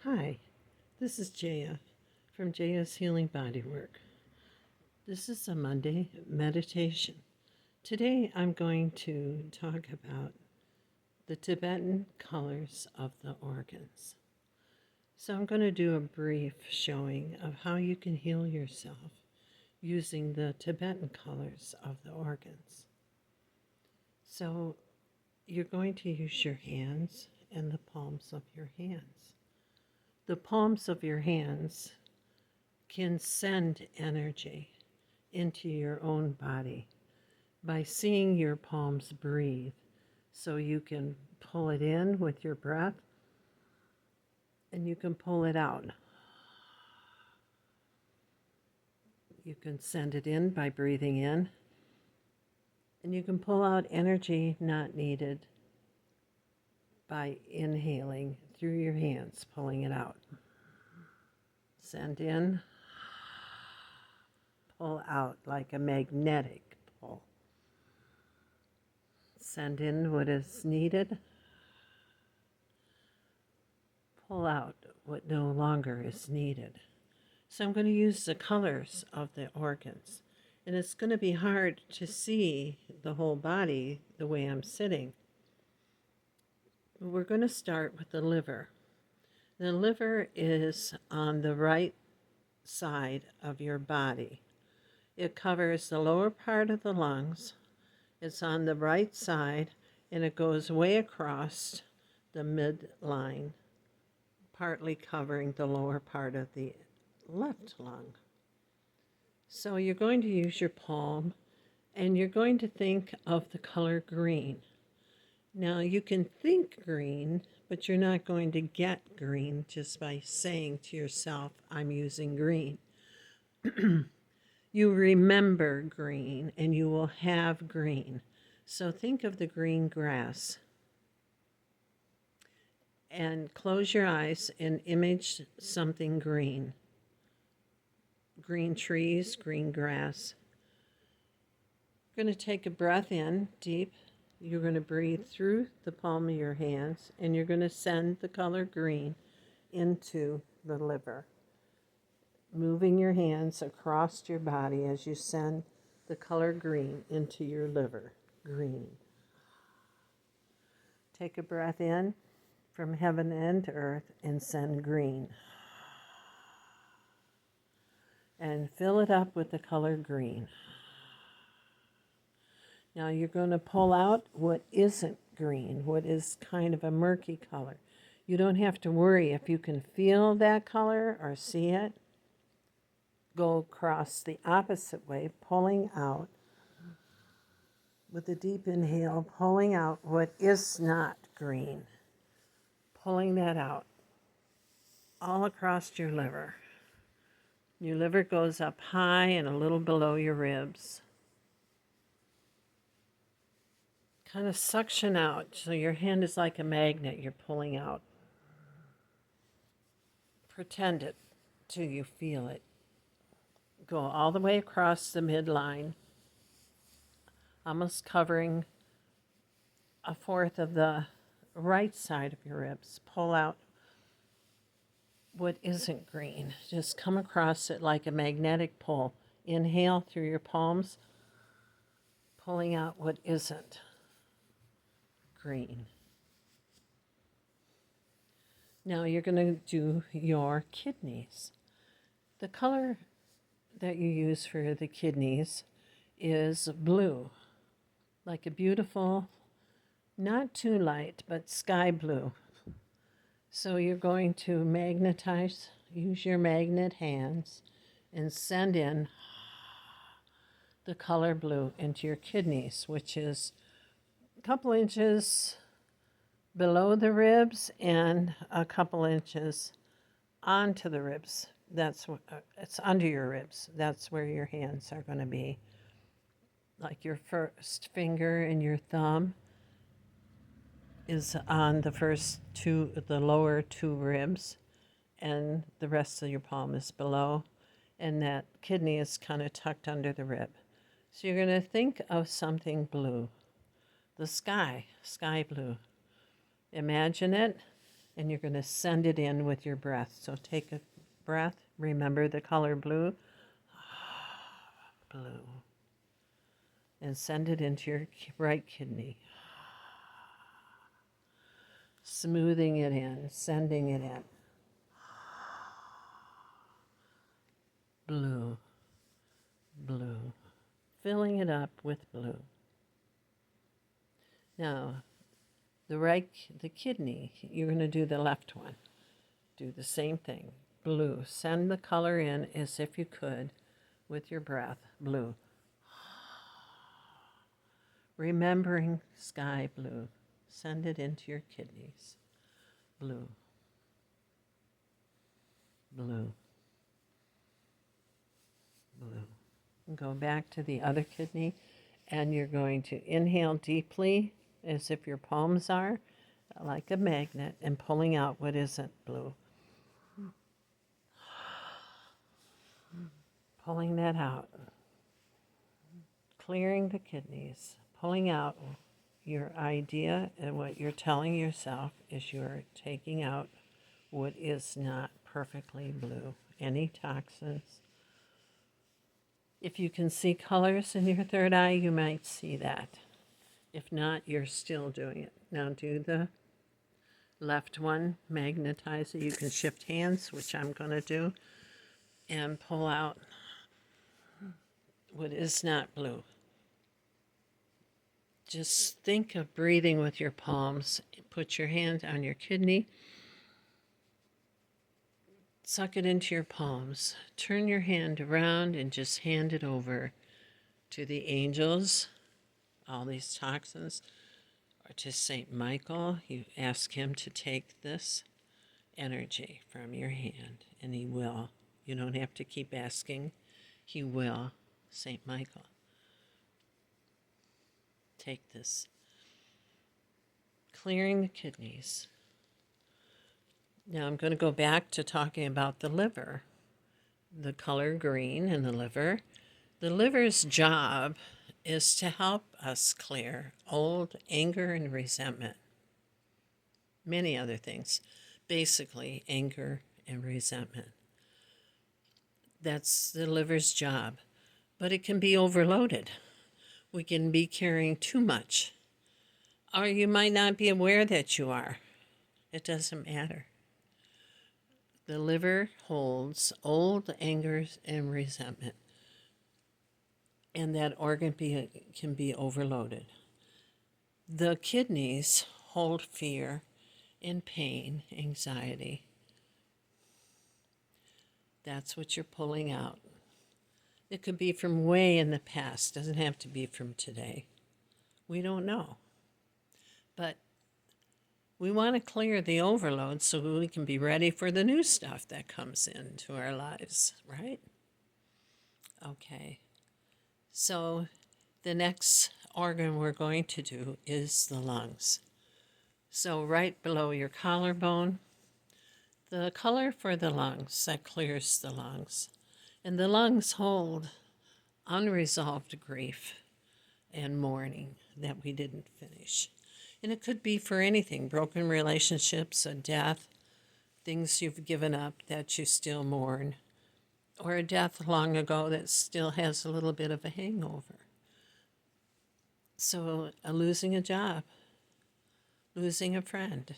Hi, this is Jaya from Jaya's Healing Bodywork. This is a Monday meditation. Today I'm going to talk about the Tibetan colors of the organs. So I'm going to do a brief showing of how you can heal yourself using the Tibetan colors of the organs. So you're going to use your hands and the palms of your hands. The palms of your hands can send energy into your own body by seeing your palms breathe. So you can pull it in with your breath and you can pull it out. You can send it in by breathing in, and you can pull out energy not needed by inhaling through your hands, pulling it out. Send in, pull out like a magnetic pull. Send in what is needed, pull out what no longer is needed. So I'm going to use the colors of the organs. And it's going to be hard to see the whole body the way I'm sitting. We're going to start with the liver. The liver is on the right side of your body. It covers the lower part of the lungs. It's on the right side, and it goes way across the midline, partly covering the lower part of the left lung. So you're going to use your palm, and you're going to think of the color green. Now you can think green, but you're not going to get green just by saying to yourself, I'm using green. You remember green, and you will have green. So think of the green grass. And close your eyes and image something green. Green trees, green grass. You're going to take a breath in deep. You're going to breathe through the palm of your hands, and you're going to send the color green into the liver, moving your hands across your body as you send the color green into your liver. Green. Take a breath in from heaven and earth and send green. And fill it up with the color green. Now you're going to pull out what isn't green, what is kind of a murky color. You don't have to worry if you can feel that color or see it. Go across the opposite way, pulling out with a deep inhale, pulling out what is not green. Pulling that out all across your liver. Your liver goes up high and a little below your ribs. Kind of suction out, so your hand is like a magnet you're pulling out. Pretend it till you feel it. Go all the way across the midline, almost covering a fourth of the right side of your ribs. Pull out what isn't green. Just come across it like a magnetic pull. Inhale through your palms, pulling out what isn't green. Now you're going to do your kidneys. The color that you use for the kidneys is blue, like a beautiful, not too light, but sky blue. So you're going to magnetize, use your magnet hands, and send in the color blue into your kidneys, which is a couple inches below the ribs and a couple inches onto the ribs. It's under your ribs. That's where your hands are going to be. Like your first finger and your thumb is on the lower two ribs, and the rest of your palm is below, and that kidney is kind of tucked under the rib. So you're going to think of something blue, the sky blue. Imagine it, and you're going to send it in with your breath. So take a breath. Remember the color blue. Blue. And send it into your right kidney. Smoothing it in, sending it in. Blue, blue. Filling it up with blue. Now, the kidney, you're going to do the left one. Do the same thing. Blue. Send the color in as if you could with your breath. Blue. Remembering sky blue. Send it into your kidneys. Blue. Blue. Blue. And go back to the other kidney, and you're going to inhale deeply as if your palms are like a magnet and pulling out what isn't blue. Pulling that out. Clearing the kidneys. Pulling out your idea, and what you're telling yourself is you're taking out what is not perfectly blue. Any toxins. If you can see colors in your third eye, you might see that. If not, you're still doing it. Now do the left one, magnetize it. You can shift hands, which I'm going to do, and pull out what is not blue. Just think of breathing with your palms. Put your hand on your kidney. Suck it into your palms. Turn your hand around and just hand it over to the angels, all these toxins, or to St. Michael. You ask him to take this energy from your hand, and he will. You don't have to keep asking. He will. St. Michael, take this. Clearing the kidneys. Now I'm going to go back to talking about the liver, the color green in the liver. The liver's job is to help us clear old anger and resentment. Many other things. Basically, anger and resentment. That's the liver's job. But it can be overloaded. We can be carrying too much. Or you might not be aware that you are. It doesn't matter. The liver holds old angers and resentment, and that organ can be overloaded. The kidneys hold fear and pain, anxiety. That's what you're pulling out. It could be from way in the past, doesn't have to be from today. We don't know. But we want to clear the overload so we can be ready for the new stuff that comes into our lives, right? Okay. So the next organ we're going to do is the lungs. So right below your collarbone, the color for the lungs that clears the lungs. And the lungs hold unresolved grief and mourning that we didn't finish. And it could be for anything, broken relationships, a death, things you've given up that you still mourn, or a death long ago that still has a little bit of a hangover. So losing a job, losing a friend,